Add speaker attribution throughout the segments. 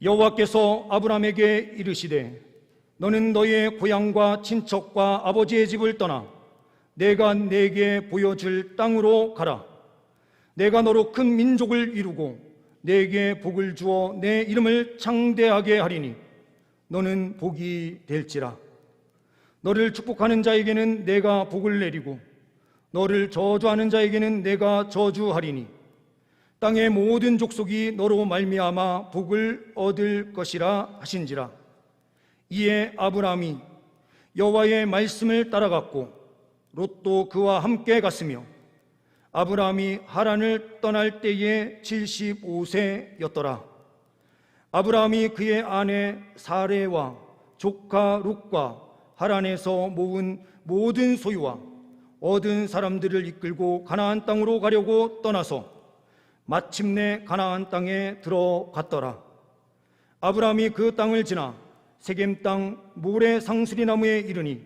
Speaker 1: 여호와께서 아브라함에게 이르시되 너는 너의 고향과 친척과 아버지의 집을 떠나 내가 네게 보여줄 땅으로 가라. 내가 너로 큰 민족을 이루고 네게 복을 주어 내 이름을 창대하게 하리니 너는 복이 될지라. 너를 축복하는 자에게는 내가 복을 내리고 너를 저주하는 자에게는 내가 저주하리니 땅의 모든 족속이 너로 말미암아 복을 얻을 것이라 하신지라. 이에 아브라함이 여호와의 말씀을 따라갔고 롯도 그와 함께 갔으며 아브라함이 하란을 떠날 때에 75세였더라. 아브라함이 그의 아내 사레와 조카 룻과 하란에서 모은 모든 소유와 얻은 사람들을 이끌고 가나안 땅으로 가려고 떠나서 마침내 가나안 땅에 들어갔더라. 아브라함이 그 땅을 지나 세겜 땅 모레 상수리 나무에 이르니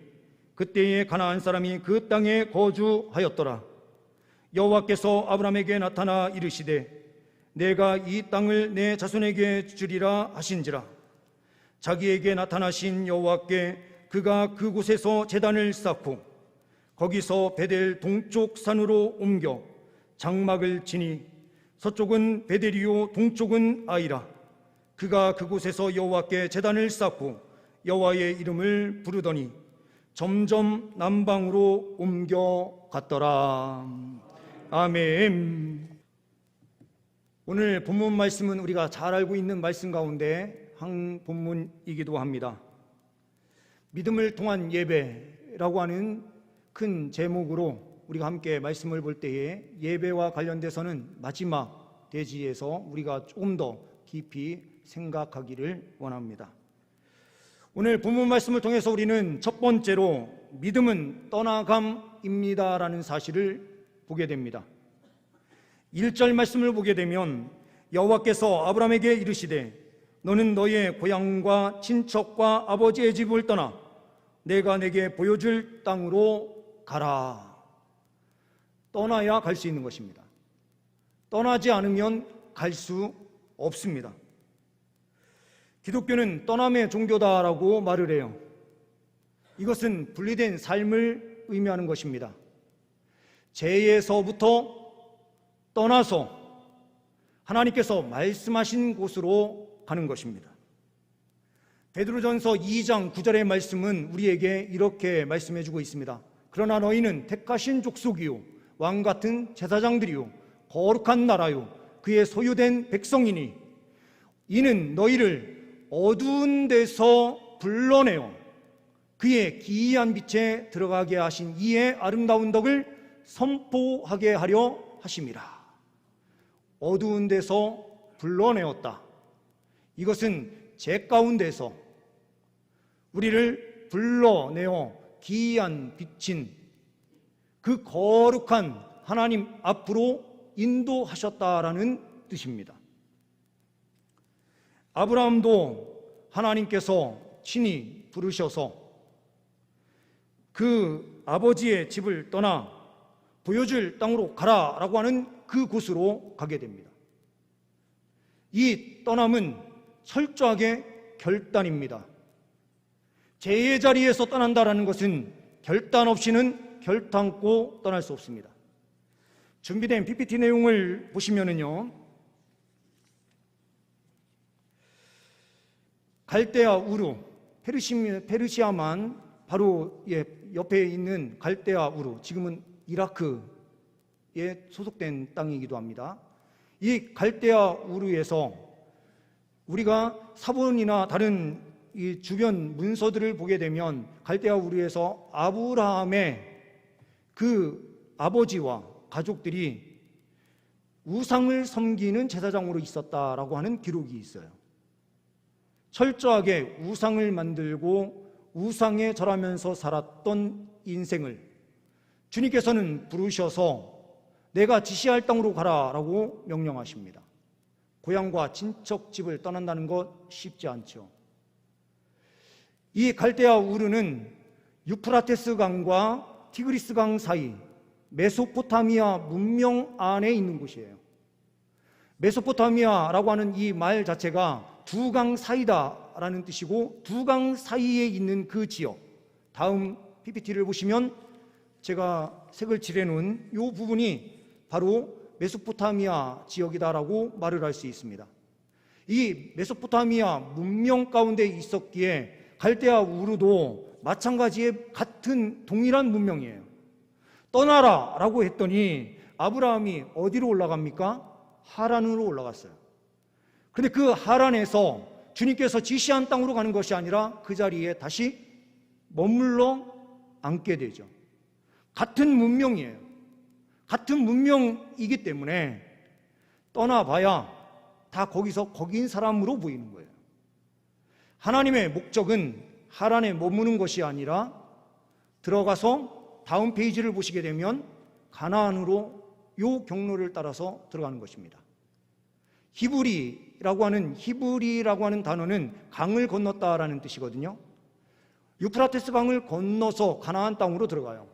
Speaker 1: 그때에 가나안 사람이 그 땅에 거주하였더라. 여호와께서 아브라함에게 나타나 이르시되 내가 이 땅을 내 자손에게 주리라 하신지라. 자기에게 나타나신 여호와께 그가 그곳에서 제단을 쌓고 거기서 베델 동쪽 산으로 옮겨 장막을 지니 서쪽은 베델이요 동쪽은 아이라. 그가 그곳에서 여호와께 제단을 쌓고 여호와의 이름을 부르더니 점점 남방으로 옮겨갔더라. 아멘. 오늘 본문 말씀은 우리가 잘 알고 있는 말씀 가운데 한 본문이기도 합니다. 믿음을 통한 예배라고 하는 큰 제목으로 우리가 함께 말씀을 볼 때에 예배와 관련돼서는 마지막 대지에서 우리가 조금 더 깊이 생각하기를 원합니다. 오늘 본문 말씀을 통해서 우리는 첫 번째로 믿음은 떠나감입니다 라는 사실을 보게 됩니다. 1절 말씀을 보게 되면 여호와께서 아브라함에게 이르시되 너는 너의 고향과 친척과 아버지의 집을 떠나 내가 내게 보여줄 땅으로 가라. 떠나야 갈 수 있는 것입니다. 떠나지 않으면 갈 수 없습니다. 기독교는 떠남의 종교다라고 말을 해요. 이것은 분리된 삶을 의미하는 것입니다. 죄에서부터 떠나서 하나님께서 말씀하신 곳으로 가는 것입니다. 베드로전서 2장 9절의 말씀은 우리에게 이렇게 말씀해주고 있습니다. 그러나 너희는 택하신 족속이요 왕같은 제사장들이요 거룩한 나라요 그의 소유된 백성이니 이는 너희를 어두운 데서 불러내어 그의 기이한 빛에 들어가게 하신 이의 아름다운 덕을 선포하게 하려 하심이라. 어두운 데서 불러내었다. 이것은 죄 가운데서 우리를 불러내어 기이한 빛인 그 거룩한 하나님 앞으로 인도하셨다라는 뜻입니다. 아브라함도 하나님께서 친히 부르셔서 그 아버지의 집을 떠나 보여줄 땅으로 가라라고 하는 그 곳으로 가게 됩니다. 이 떠남은 철저하게 결단입니다. 죄의 자리에서 떠난다라는 것은 결단 없이는 결단코 떠날 수 없습니다. 준비된 PPT 내용을 보시면은요, 갈대아 우루, 페르시아만 바로 옆에 있는 갈대아 우루, 지금은 이라크에 소속된 땅이기도 합니다. 이 갈대아 우루에서 우리가 사본이나 다른 이 주변 문서들을 보게 되면 갈대아 우루에서 아브라함의 그 아버지와 가족들이 우상을 섬기는 제사장으로 있었다라고 하는 기록이 있어요. 철저하게 우상을 만들고 우상에 절하면서 살았던 인생을 주님께서는 부르셔서 내가 지시할 땅으로 가라라고 명령하십니다. 고향과 친척 집을 떠난다는 것 쉽지 않죠. 이 갈대아 우르는 유프라테스 강과 티그리스 강 사이 메소포타미아 문명 안에 있는 곳이에요. 메소포타미아라고 하는 이 말 자체가 두 강 사이다라는 뜻이고, 두 강 사이에 있는 그 지역, 다음 PPT를 보시면 제가 색을 칠해놓은 이 부분이 바로 메소포타미아 지역이다라고 말을 할 수 있습니다. 이 메소포타미아 문명 가운데 있었기에 갈대아 우르도 마찬가지의 같은 동일한 문명이에요. 떠나라라고 했더니 아브라함이 어디로 올라갑니까? 하란으로 올라갔어요. 그런데 그 하란에서 주님께서 지시한 땅으로 가는 것이 아니라 그 자리에 다시 머물러 앉게 되죠. 같은 문명이에요. 같은 문명이기 때문에 떠나봐야 다 거긴 사람으로 보이는 거예요. 하나님의 목적은 하란에 머무는 것이 아니라 들어가서 다음 페이지를 보시게 되면 가나안으로 요 경로를 따라서 들어가는 것입니다. 히브리라고 하는 단어는 강을 건넜다라는 뜻이거든요. 유프라테스 강을 건너서 가나안 땅으로 들어가요.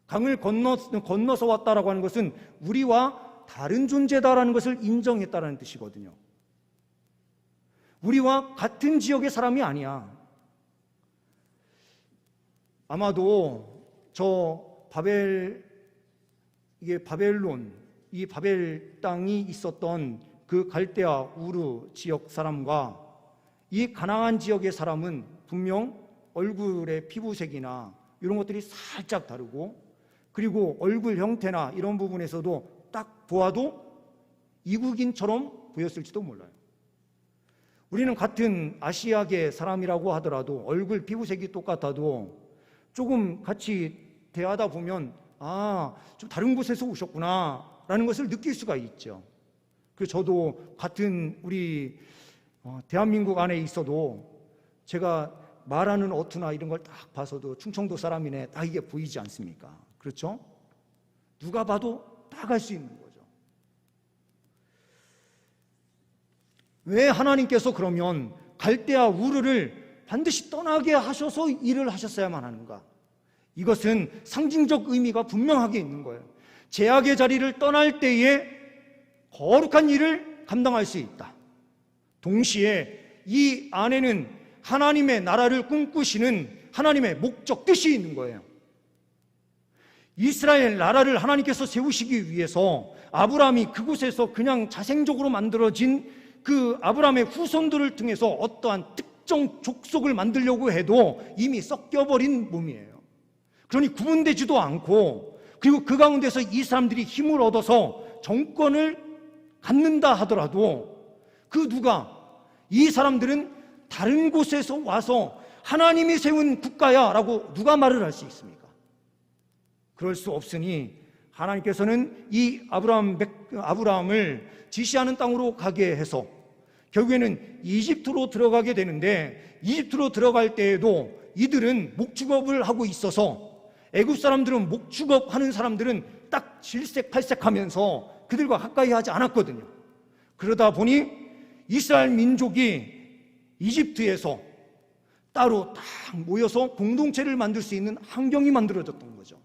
Speaker 1: 강을 건너서 왔다라고 하는 것은 우리와 다른 존재다라는 것을 인정했다라는 뜻이거든요. 우리와 같은 지역의 사람이 아니야. 아마도 바벨론, 이 바벨 땅이 있었던 그 갈대아 우르 지역 사람과 이 가나안 지역의 사람은 분명 얼굴의 피부색이나 이런 것들이 살짝 다르고, 그리고 얼굴 형태나 이런 부분에서도 딱 보아도 이국인처럼 보였을지도 몰라요. 우리는 같은 아시아계 사람이라고 하더라도 얼굴 피부색이 똑같아도 조금 같이 대하다 보면 좀 다른 곳에서 오셨구나 라는 것을 느낄 수가 있죠. 그래서 저도 같은 우리 대한민국 안에 있어도 제가 말하는 어투나 이런 걸 딱 봐서도 충청도 사람이네 딱 이게 보이지 않습니까? 그렇죠? 누가 봐도 딱 알 수 있는 거죠. 왜 하나님께서 그러면 갈대아 우르를 반드시 떠나게 하셔서 일을 하셨어야만 하는가? 이것은 상징적 의미가 분명하게 있는 거예요. 제약의 자리를 떠날 때에 거룩한 일을 감당할 수 있다. 동시에 이 안에는 하나님의 나라를 꿈꾸시는 하나님의 목적, 뜻이 있는 거예요. 이스라엘 나라를 하나님께서 세우시기 위해서 아브라함이 그곳에서 그냥 자생적으로 만들어진 그 아브라함의 후손들을 통해서 어떠한 특정 족속을 만들려고 해도 이미 섞여버린 몸이에요. 그러니 구분되지도 않고, 그리고 그 가운데서 이 사람들이 힘을 얻어서 정권을 갖는다 하더라도 이 사람들은 다른 곳에서 와서 하나님이 세운 국가야 라고 누가 말을 할 수 있습니까? 그럴 수 없으니 하나님께서는 이 아브라함을 지시하는 땅으로 가게 해서 결국에는 이집트로 들어가게 되는데, 이집트로 들어갈 때에도 이들은 목축업을 하고 있어서 애굽 사람들은 목축업 하는 사람들은 딱 질색팔색하면서 그들과 가까이 하지 않았거든요. 그러다 보니 이스라엘 민족이 이집트에서 따로 딱 모여서 공동체를 만들 수 있는 환경이 만들어졌던 거죠.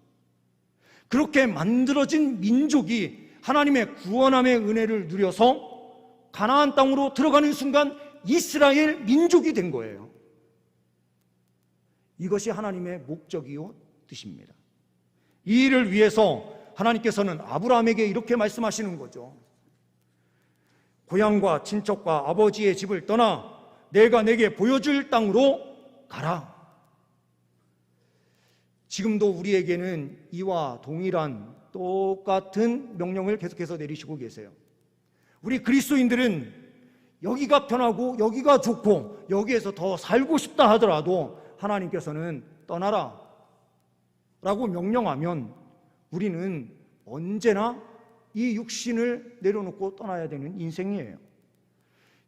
Speaker 1: 그렇게 만들어진 민족이 하나님의 구원함의 은혜를 누려서 가나안 땅으로 들어가는 순간 이스라엘 민족이 된 거예요. 이것이 하나님의 목적이요 뜻입니다. 이 일을 위해서 하나님께서는 아브라함에게 이렇게 말씀하시는 거죠. 고향과 친척과 아버지의 집을 떠나 내가 내게 보여줄 땅으로 가라. 지금도 우리에게는 이와 동일한 똑같은 명령을 계속해서 내리시고 계세요. 우리 그리스도인들은 여기가 편하고 여기가 좋고 여기에서 더 살고 싶다 하더라도 하나님께서는 떠나라 라고 명령하면 우리는 언제나 이 육신을 내려놓고 떠나야 되는 인생이에요.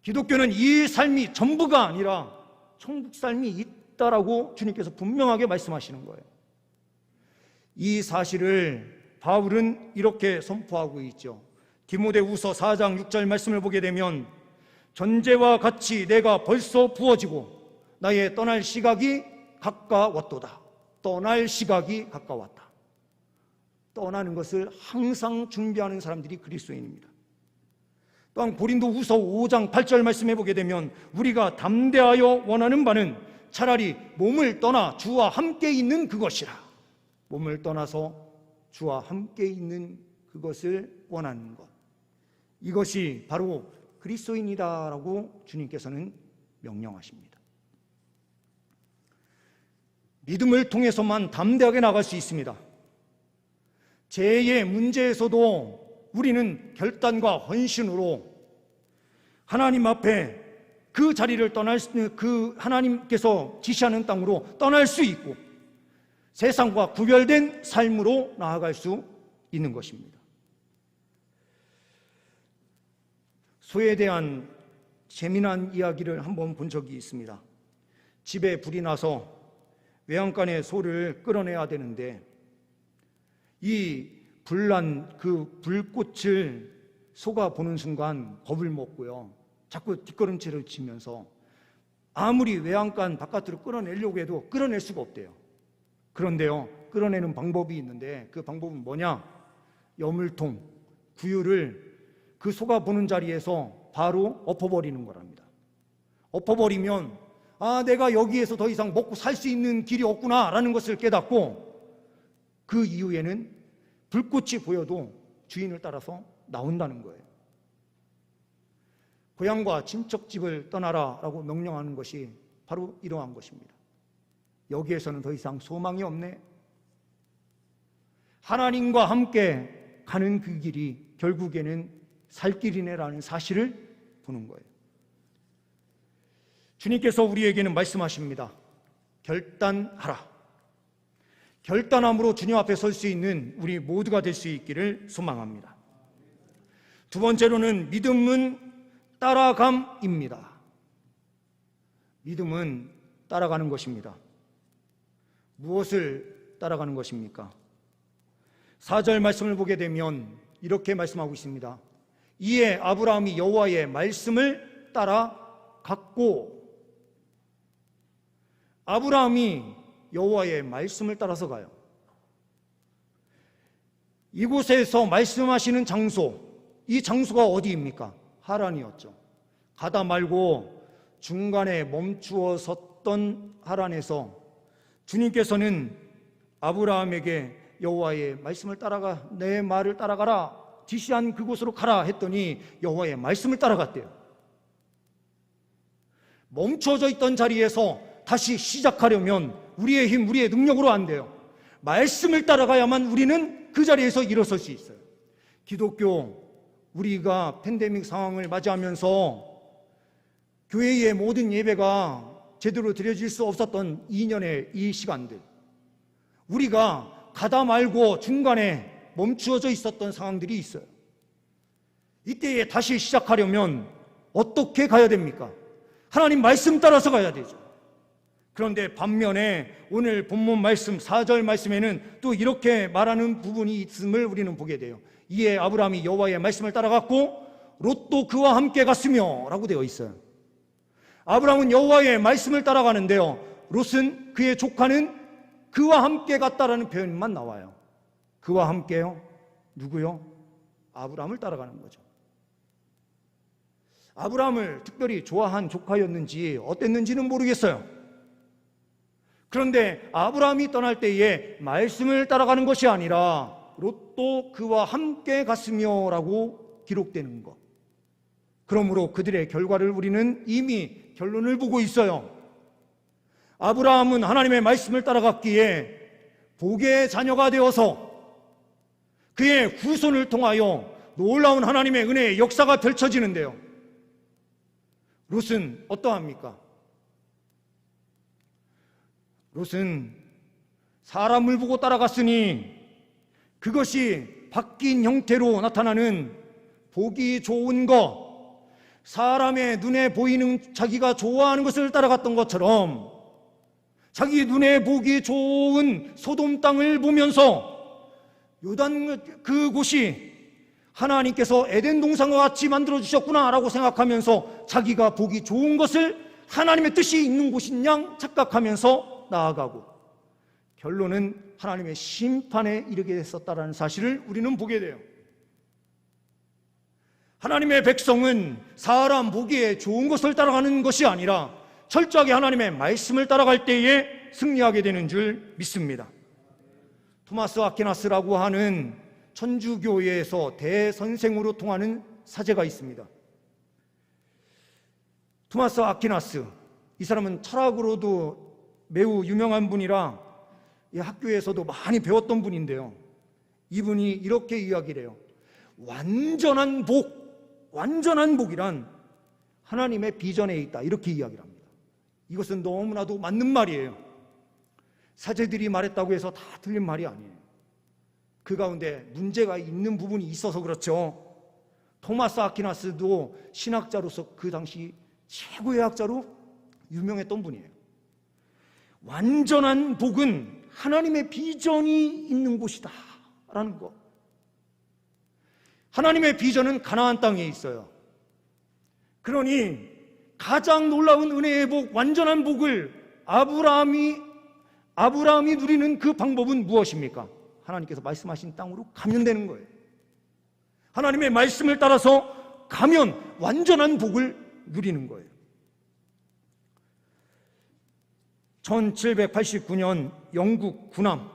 Speaker 1: 기독교는 이 삶이 전부가 아니라 천국 삶이 있다라고 주님께서 분명하게 말씀하시는 거예요. 이 사실을 바울은 이렇게 선포하고 있죠. 디모데후서 4장 6절 말씀을 보게 되면 전제와 같이 내가 벌써 부어지고 나의 떠날 시각이 가까웠도다. 떠날 시각이 가까웠다. 떠나는 것을 항상 준비하는 사람들이 그리스도인입니다. 또한 고린도후서 5장 8절 말씀해 보게 되면 우리가 담대하여 원하는 바는 차라리 몸을 떠나 주와 함께 있는 그것이라. 몸을 떠나서 주와 함께 있는 그것을 원하는 것, 이것이 바로 그리스도인이다라고 주님께서는 명령하십니다. 믿음을 통해서만 담대하게 나갈 수 있습니다. 죄의 문제에서도 우리는 결단과 헌신으로 하나님 앞에 그 자리를 떠날 그 하나님께서 지시하는 땅으로 떠날 수 있고 세상과 구별된 삶으로 나아갈 수 있는 것입니다. 소에 대한 재미난 이야기를 한번 본 적이 있습니다. 집에 불이 나서 외양간에 소를 끌어내야 되는데 이 불난 그 불꽃을 소가 보는 순간 겁을 먹고요, 자꾸 뒷걸음질을 치면서 아무리 외양간 바깥으로 끌어내려고 해도 끌어낼 수가 없대요. 그런데요, 끌어내는 방법이 있는데 그 방법은 뭐냐? 여물통, 구유를 그 소가 보는 자리에서 바로 엎어버리는 거랍니다. 엎어버리면 내가 여기에서 더 이상 먹고 살 수 있는 길이 없구나 라는 것을 깨닫고 그 이후에는 불꽃이 보여도 주인을 따라서 나온다는 거예요. 고향과 친척집을 떠나라 라고 명령하는 것이 바로 이러한 것입니다. 여기에서는 더 이상 소망이 없네. 하나님과 함께 가는 그 길이 결국에는 살 길이네라는 사실을 보는 거예요. 주님께서 우리에게는 말씀하십니다. 결단하라. 결단함으로 주님 앞에 설 수 있는 우리 모두가 될 수 있기를 소망합니다. 두 번째로는 믿음은 따라감입니다. 믿음은 따라가는 것입니다. 무엇을 따라가는 것입니까? 4절 말씀을 보게 되면 이렇게 말씀하고 있습니다. 이에 아브라함이 여호와의 말씀을 따라갔고, 아브라함이 여호와의 말씀을 따라서 가요. 이곳에서 말씀하시는 장소, 이 장소가 어디입니까? 하란이었죠. 가다 말고 중간에 멈추어 섰던 하란에서 주님께서는 아브라함에게 여호와의 말씀을 따라가, 내 말을 따라가라, 지시한 그곳으로 가라 했더니 여호와의 말씀을 따라갔대요. 멈춰져 있던 자리에서 다시 시작하려면 우리의 힘, 우리의 능력으로 안 돼요. 말씀을 따라가야만 우리는 그 자리에서 일어설 수 있어요. 기독교, 우리가 팬데믹 상황을 맞이하면서 교회의 모든 예배가 제대로 드려질 수 없었던 2년의 이 시간들, 우리가 가다 말고 중간에 멈추어져 있었던 상황들이 있어요. 이때에 다시 시작하려면 어떻게 가야 됩니까? 하나님 말씀 따라서 가야 되죠. 그런데 반면에 오늘 본문 말씀 4절 말씀에는 또 이렇게 말하는 부분이 있음을 우리는 보게 돼요. 이에 아브라함이 여호와의 말씀을 따라갔고 롯도 그와 함께 갔으며 라고 되어 있어요. 아브라함은 여호와의 말씀을 따라가는데요, 롯은 그의 조카는 그와 함께 갔다라는 표현만 나와요. 그와 함께요? 누구요? 아브라함을 따라가는 거죠. 아브라함을 특별히 좋아한 조카였는지 어땠는지는 모르겠어요. 그런데 아브라함이 떠날 때에 말씀을 따라가는 것이 아니라 롯도 그와 함께 갔으며 라고 기록되는 것, 그러므로 그들의 결과를 우리는 이미 결론을 보고 있어요. 아브라함은 하나님의 말씀을 따라갔기에 복의 자녀가 되어서 그의 후손을 통하여 놀라운 하나님의 은혜의 역사가 펼쳐지는데요, 롯은 어떠합니까? 롯은 사람을 보고 따라갔으니 그것이 바뀐 형태로 나타나는 보기 좋은 것, 사람의 눈에 보이는 자기가 좋아하는 것을 따라갔던 것처럼 자기 눈에 보기 좋은 소돔 땅을 보면서 요단 그곳이 하나님께서 에덴 동산과 같이 만들어주셨구나라고 생각하면서 자기가 보기 좋은 것을 하나님의 뜻이 있는 곳인 양 착각하면서 나아가고 결론은 하나님의 심판에 이르게 됐었다는 사실을 우리는 보게 돼요. 하나님의 백성은 사람 보기에 좋은 것을 따라가는 것이 아니라 철저하게 하나님의 말씀을 따라갈 때에 승리하게 되는 줄 믿습니다. 토마스 아퀴나스라고 하는 천주교회에서 대선생으로 통하는 사제가 있습니다. 토마스 아퀴나스, 이 사람은 철학으로도 매우 유명한 분이라 이 학교에서도 많이 배웠던 분인데요, 이분이 이렇게 이야기를 해요. 완전한 복이란 하나님의 비전에 있다, 이렇게 이야기를 합니다. 이것은 너무나도 맞는 말이에요. 사제들이 말했다고 해서 다 틀린 말이 아니에요. 그 가운데 문제가 있는 부분이 있어서 그렇죠. 토마스 아퀴나스도 신학자로서 그 당시 최고의 학자로 유명했던 분이에요. 완전한 복은 하나님의 비전이 있는 곳이다 라는 것. 하나님의 비전은 가나안 땅에 있어요. 그러니 가장 놀라운 은혜의 복, 완전한 복을 아브라함이 누리는 그 방법은 무엇입니까? 하나님께서 말씀하신 땅으로 가면 되는 거예요. 하나님의 말씀을 따라서 가면 완전한 복을 누리는 거예요. 1789년 영국 군함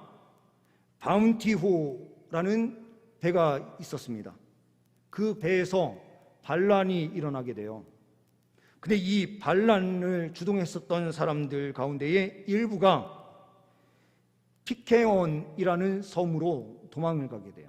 Speaker 1: 바운티호라는 배가 있었습니다. 그 배에서 반란이 일어나게 돼요. 근데 이 반란을 주동했었던 사람들 가운데에 일부가 피케온이라는 섬으로 도망을 가게 돼요.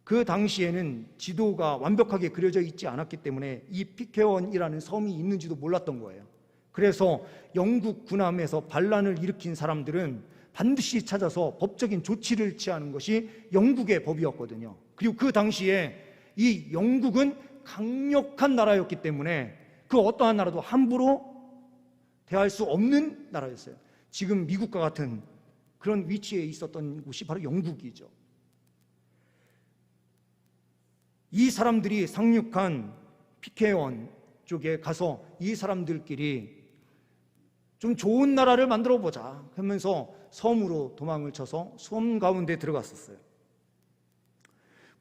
Speaker 1: 그 당시에는 지도가 완벽하게 그려져 있지 않았기 때문에 이 피케온이라는 섬이 있는지도 몰랐던 거예요. 그래서 영국 군함에서 반란을 일으킨 사람들은 반드시 찾아서 법적인 조치를 취하는 것이 영국의 법이었거든요. 그리고 그 당시에 이 영국은 강력한 나라였기 때문에 그 어떠한 나라도 함부로 대할 수 없는 나라였어요. 지금 미국과 같은 그런 위치에 있었던 곳이 바로 영국이죠. 이 사람들이 상륙한 피케온 쪽에 가서 이 사람들끼리 좀 좋은 나라를 만들어 보자 하면서 섬으로 도망을 쳐서 섬 가운데 들어갔었어요.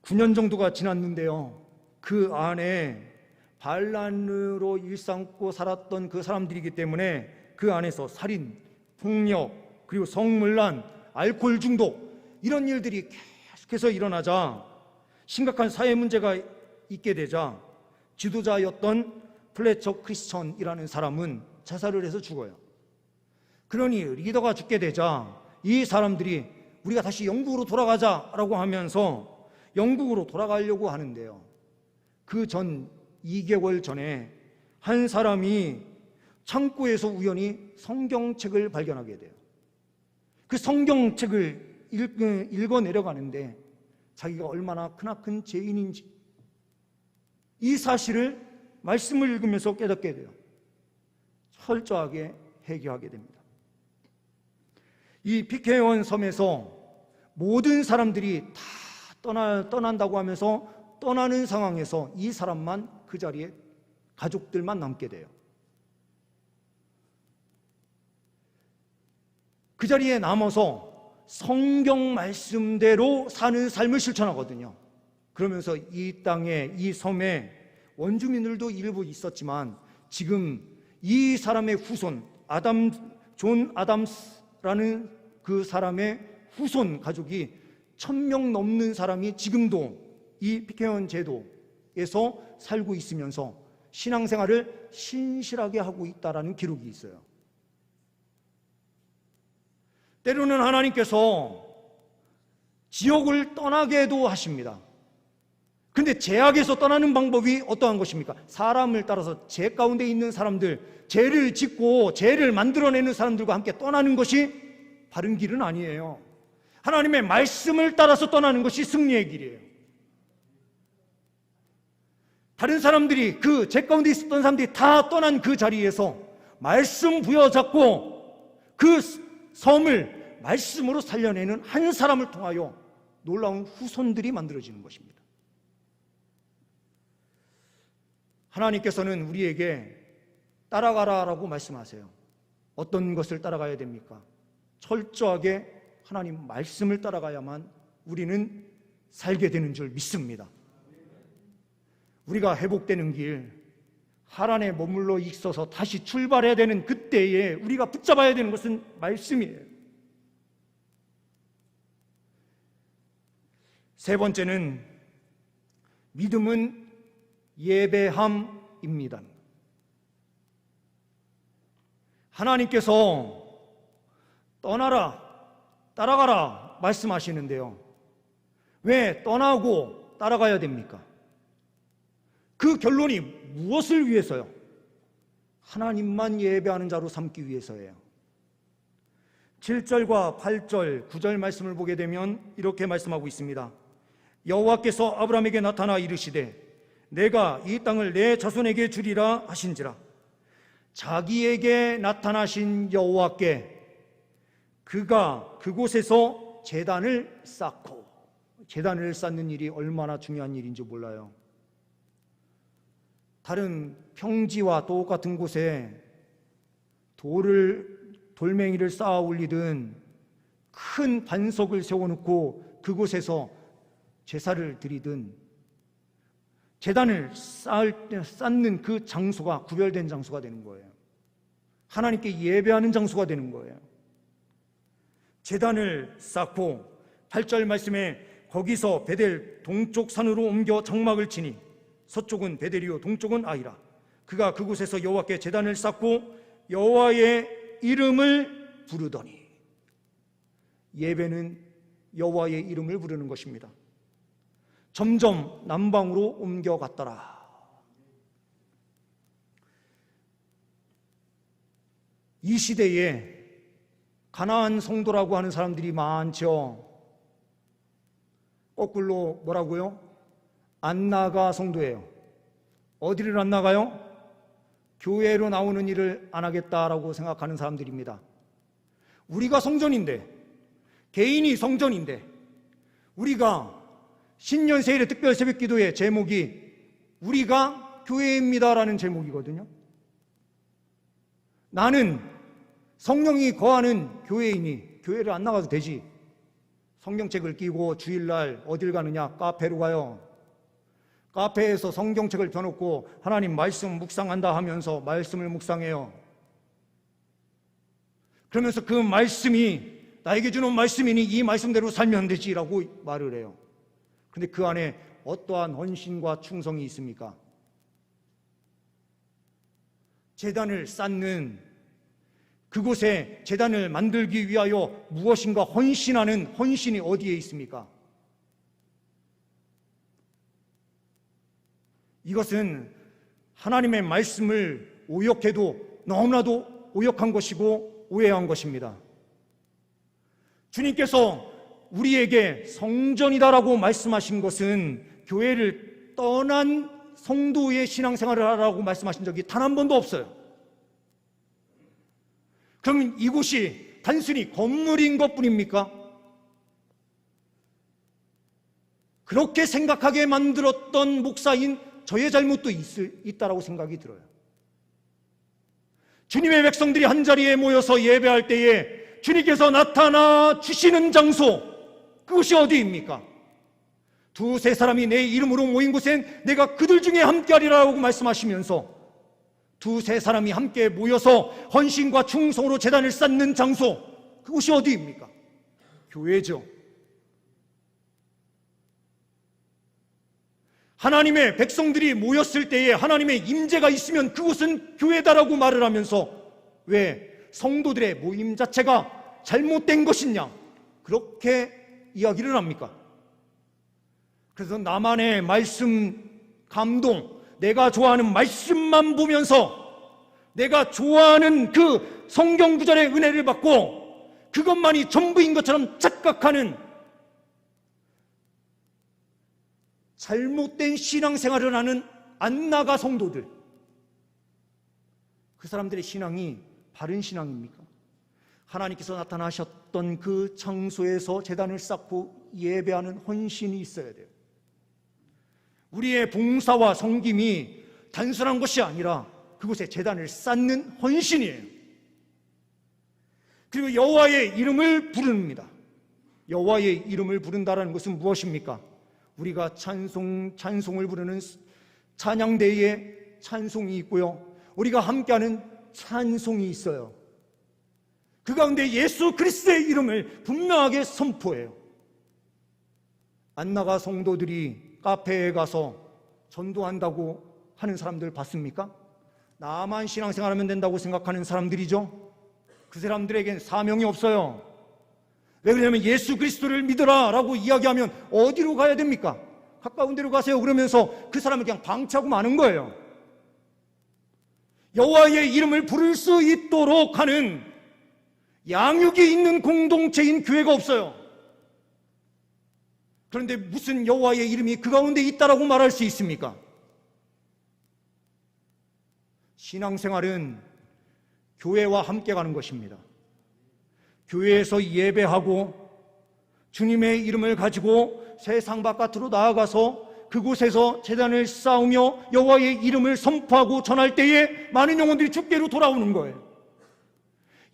Speaker 1: 9년 정도가 지났는데요, 그 안에 반란으로 일삼고 살았던 그 사람들이기 때문에 그 안에서 살인, 폭력, 그리고 성문란, 알코올 중독, 이런 일들이 계속해서 일어나자 심각한 사회 문제가 있게 되자 지도자였던 플래처 크리스천이라는 사람은 자살을 해서 죽어요. 그러니 리더가 죽게 되자 이 사람들이 우리가 다시 영국으로 돌아가자라고 하면서 영국으로 돌아가려고 하는데요, 그 전 2개월 전에 한 사람이 창고에서 우연히 성경책을 발견하게 돼요. 그 성경책을 읽어 내려가는데 자기가 얼마나 크나큰 죄인인지 이 사실을 말씀을 읽으면서 깨닫게 돼요. 철저하게 회개하게 됩니다. 이 피케온 섬에서 모든 사람들이 다 떠난다고 하면서 떠나는 상황에서 이 사람만 그 자리에 가족들만 남게 돼요. 그 자리에 남아서 성경 말씀대로 사는 삶을 실천하거든요. 그러면서 이 땅에, 이 섬에 원주민들도 일부 있었지만 지금 이 사람의 후손 존 아담스라는 그 사람의 후손 가족이 1000명 넘는 사람이 지금도 이 피케온 제도에서 살고 있으면서 신앙생활을 신실하게 하고 있다라는 기록이 있어요. 때로는 하나님께서 지옥을 떠나게도 하십니다. 근데 죄악에서 떠나는 방법이 어떠한 것입니까? 사람을 따라서 죄 가운데 있는 사람들, 죄를 짓고 죄를 만들어내는 사람들과 함께 떠나는 것이 바른 길은 아니에요. 하나님의 말씀을 따라서 떠나는 것이 승리의 길이에요. 다른 사람들이, 그 죄 가운데 있었던 사람들이 다 떠난 그 자리에서 말씀 부여잡고 그 섬을 말씀으로 살려내는 한 사람을 통하여 놀라운 후손들이 만들어지는 것입니다. 하나님께서는 우리에게 따라가라라고 말씀하세요. 어떤 것을 따라가야 됩니까? 철저하게 하나님 말씀을 따라가야만 우리는 살게 되는 줄 믿습니다. 우리가 회복되는 길, 하란에 머물러 있어서 다시 출발해야 되는 그때에 우리가 붙잡아야 되는 것은 말씀이에요. 세 번째는 믿음은 예배함입니다. 하나님께서 떠나라, 따라가라 말씀하시는데요. 왜 떠나고 따라가야 됩니까? 그 결론이 무엇을 위해서요? 하나님만 예배하는 자로 삼기 위해서예요. 7절과 8절, 9절 말씀을 보게 되면 이렇게 말씀하고 있습니다. 여호와께서 아브라함에게 나타나 이르시되 내가 이 땅을 내 자손에게 주리라 하신지라. 자기에게 나타나신 여호와께 그가 그곳에서 제단을 쌓고, 제단을 쌓는 일이 얼마나 중요한 일인지 몰라요. 다른 평지와 똑같은 곳에 돌멩이를 쌓아 올리든 큰 반석을 세워놓고 그곳에서 제사를 드리든 제단을 쌓는 그 장소가 구별된 장소가 되는 거예요. 하나님께 예배하는 장소가 되는 거예요. 제단을 쌓고 8절 말씀에 거기서 베델 동쪽 산으로 옮겨 장막을 치니 서쪽은 베델이요 동쪽은 아이라. 그가 그곳에서 여호와께 제단을 쌓고 여호와의 이름을 부르더니. 예배는 여호와의 이름을 부르는 것입니다. 점점 남방으로 옮겨갔더라. 이 시대에 가나안 성도라고 하는 사람들이 많죠. 거꾸로 뭐라고요? 안 나가 성도예요. 어디를 안 나가요? 교회로 나오는 일을 안 하겠다라고 생각하는 사람들입니다. 우리가 성전인데, 개인이 성전인데, 우리가 신년세일의 특별 새벽기도의 제목이 우리가 교회입니다라는 제목이거든요. 나는 성령이 거하는 교회이니 교회를 안 나가도 되지. 성경책을 끼고 주일날 어딜 가느냐? 카페로 가요. 카페에서 성경책을 펴놓고 하나님 말씀 묵상한다 하면서 말씀을 묵상해요. 그러면서 그 말씀이 나에게 주는 말씀이니 이 말씀대로 살면 되지라고 말을 해요. 근데 그 안에 어떠한 헌신과 충성이 있습니까? 제단을 쌓는 그곳에 제단을 만들기 위하여 무엇인가 헌신하는 헌신이 어디에 있습니까? 이것은 하나님의 말씀을 오역해도 너무나도 오역한 것이고 오해한 것입니다. 주님께서 우리에게 성전이다라고 말씀하신 것은 교회를 떠난 성도의 신앙생활을 하라고 말씀하신 적이 단 한 번도 없어요. 그러면 이곳이 단순히 건물인 것뿐입니까? 그렇게 생각하게 만들었던 목사인 저의 잘못도 있다라고 생각이 들어요. 주님의 백성들이 한자리에 모여서 예배할 때에 주님께서 나타나 주시는 장소, 그것이 어디입니까? 두세 사람이 내 이름으로 모인 곳엔 내가 그들 중에 함께하리라고 말씀하시면서 두세 사람이 함께 모여서 헌신과 충성으로 제단을 쌓는 장소, 그곳이 어디입니까? 교회죠. 하나님의 백성들이 모였을 때에 하나님의 임재가 있으면 그곳은 교회다라고 말을 하면서 왜 성도들의 모임 자체가 잘못된 것이냐, 그렇게 이야기를 합니까? 그래서 나만의 말씀 감동, 내가 좋아하는 말씀만 보면서 내가 좋아하는 그 성경 구절의 은혜를 받고 그것만이 전부인 것처럼 착각하는 잘못된 신앙생활을 하는 안나가 성도들, 그 사람들의 신앙이 바른 신앙입니까? 하나님께서 나타나셨던 그 장소에서 제단을 쌓고 예배하는 헌신이 있어야 돼요. 우리의 봉사와 섬김이 단순한 것이 아니라 그곳에 제단을 쌓는 헌신이에요. 그리고 여호와의 이름을 부릅니다. 여호와의 이름을 부른다는 것은 무엇입니까? 우리가 찬송을 부르는 찬양대에 찬송이 있고요, 우리가 함께하는 찬송이 있어요. 그 가운데 예수 그리스도의 이름을 분명하게 선포해요. 안나가 성도들이 카페에 가서 전도한다고 하는 사람들 봤습니까? 나만 신앙생활하면 된다고 생각하는 사람들이죠. 그 사람들에겐 사명이 없어요. 왜 그러냐면 예수 그리스도를 믿어라 라고 이야기하면 어디로 가야 됩니까? 가까운 데로 가세요 그러면서 그 사람을 그냥 방치하고 마는 거예요. 여호와의 이름을 부를 수 있도록 하는 양육이 있는 공동체인 교회가 없어요. 그런데 무슨 여호와의 이름이 그 가운데 있다라고 말할 수 있습니까? 신앙생활은 교회와 함께 가는 것입니다. 교회에서 예배하고 주님의 이름을 가지고 세상 바깥으로 나아가서 그곳에서 제단을 쌓으며 여호와의 이름을 선포하고 전할 때에 많은 영혼들이 주께로 돌아오는 거예요.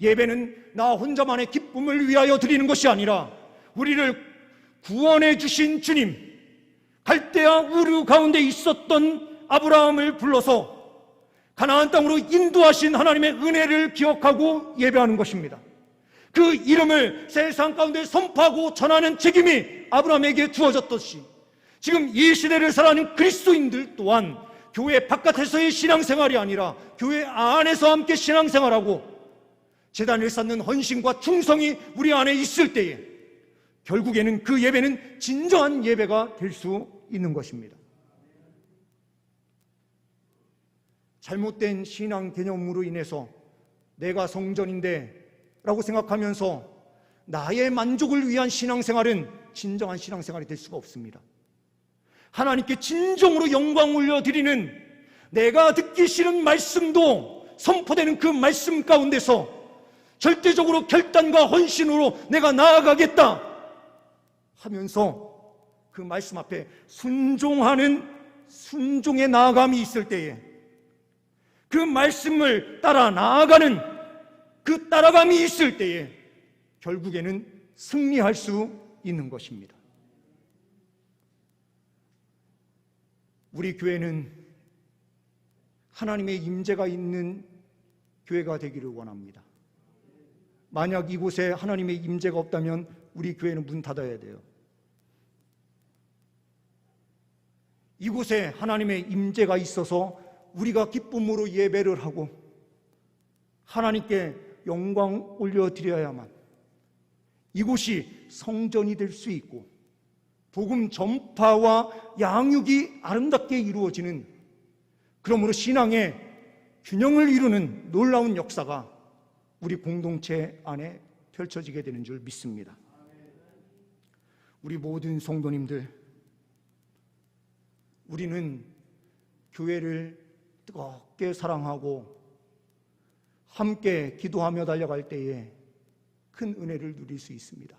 Speaker 1: 예배는 나 혼자만의 기쁨을 위하여 드리는 것이 아니라 우리를 구원해 주신 주님, 갈대아 우르 가운데 있었던 아브라함을 불러서 가나안 땅으로 인도하신 하나님의 은혜를 기억하고 예배하는 것입니다. 그 이름을 세상 가운데 선포하고 전하는 책임이 아브라함에게 주어졌듯이 지금 이 시대를 살아가는 그리스도인들 또한 교회 바깥에서의 신앙생활이 아니라 교회 안에서 함께 신앙생활하고 제단을 쌓는 헌신과 충성이 우리 안에 있을 때에 결국에는 그 예배는 진정한 예배가 될 수 있는 것입니다. 잘못된 신앙 개념으로 인해서 내가 성전인데 라고 생각하면서 나의 만족을 위한 신앙생활은 진정한 신앙생활이 될 수가 없습니다. 하나님께 진정으로 영광 올려드리는, 내가 듣기 싫은 말씀도 선포되는 그 말씀 가운데서 절대적으로 결단과 헌신으로 내가 나아가겠다 하면서 그 말씀 앞에 순종하는 순종의 나아감이 있을 때에, 그 말씀을 따라 나아가는 그 따라감이 있을 때에 결국에는 승리할 수 있는 것입니다. 우리 교회는 하나님의 임재가 있는 교회가 되기를 원합니다. 만약 이곳에 하나님의 임재가 없다면 우리 교회는 문 닫아야 돼요. 이곳에 하나님의 임재가 있어서 우리가 기쁨으로 예배를 하고 하나님께 영광 올려드려야만 이곳이 성전이 될 수 있고 복음 전파와 양육이 아름답게 이루어지는, 그러므로 신앙의 균형을 이루는 놀라운 역사가 우리 공동체 안에 펼쳐지게 되는 줄 믿습니다. 우리 모든 성도님들, 우리는 교회를 뜨겁게 사랑하고 함께 기도하며 달려갈 때에 큰 은혜를 누릴 수 있습니다.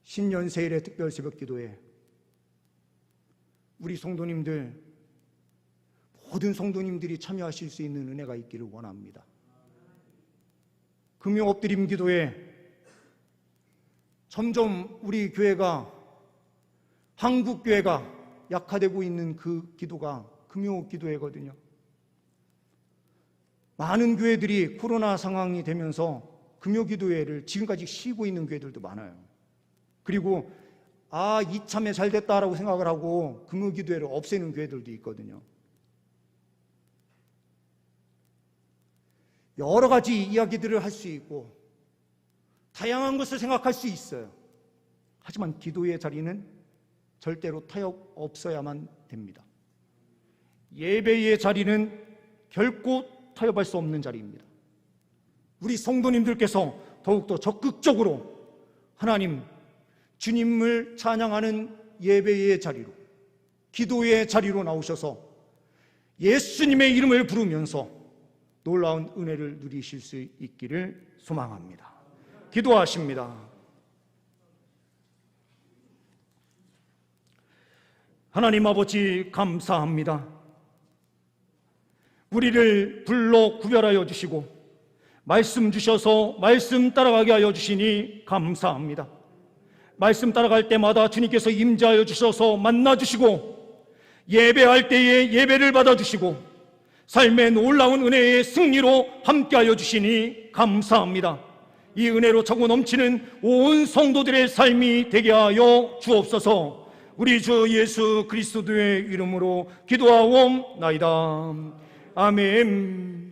Speaker 1: 신년세일의 특별 새벽기도에 우리 성도님들, 모든 성도님들이 참여하실 수 있는 은혜가 있기를 원합니다. 금요 엎드림 기도에 점점 우리 교회가, 한국 교회가 약화되고 있는 그 기도가 금요 기도회거든요. 많은 교회들이 코로나 상황이 되면서 금요 기도회를 지금까지 쉬고 있는 교회들도 많아요. 그리고 이참에 잘 됐다라고 생각을 하고 금요 기도회를 없애는 교회들도 있거든요. 여러 가지 이야기들을 할 수 있고 다양한 것을 생각할 수 있어요. 하지만 기도의 자리는 절대로 타협 없어야만 됩니다. 예배의 자리는 결코 타협할 수 없는 자리입니다. 우리 성도님들께서 더욱더 적극적으로 하나님, 주님을 찬양하는 예배의 자리로, 기도의 자리로 나오셔서 예수님의 이름을 부르면서 놀라운 은혜를 누리실 수 있기를 소망합니다. 기도하십니다. 하나님 아버지, 감사합니다. 우리를 불러 구별하여 주시고 말씀 주셔서 말씀 따라가게 하여 주시니 감사합니다. 말씀 따라갈 때마다 주님께서 임재하여 주셔서 만나 주시고 예배할 때에 예배를 받아주시고 삶의 놀라운 은혜의 승리로 함께하여 주시니 감사합니다. 이 은혜로 차고 넘치는 온 성도들의 삶이 되게 하여 주옵소서. 우리 주 예수 그리스도의 이름으로 기도하옵나이다. 아멘.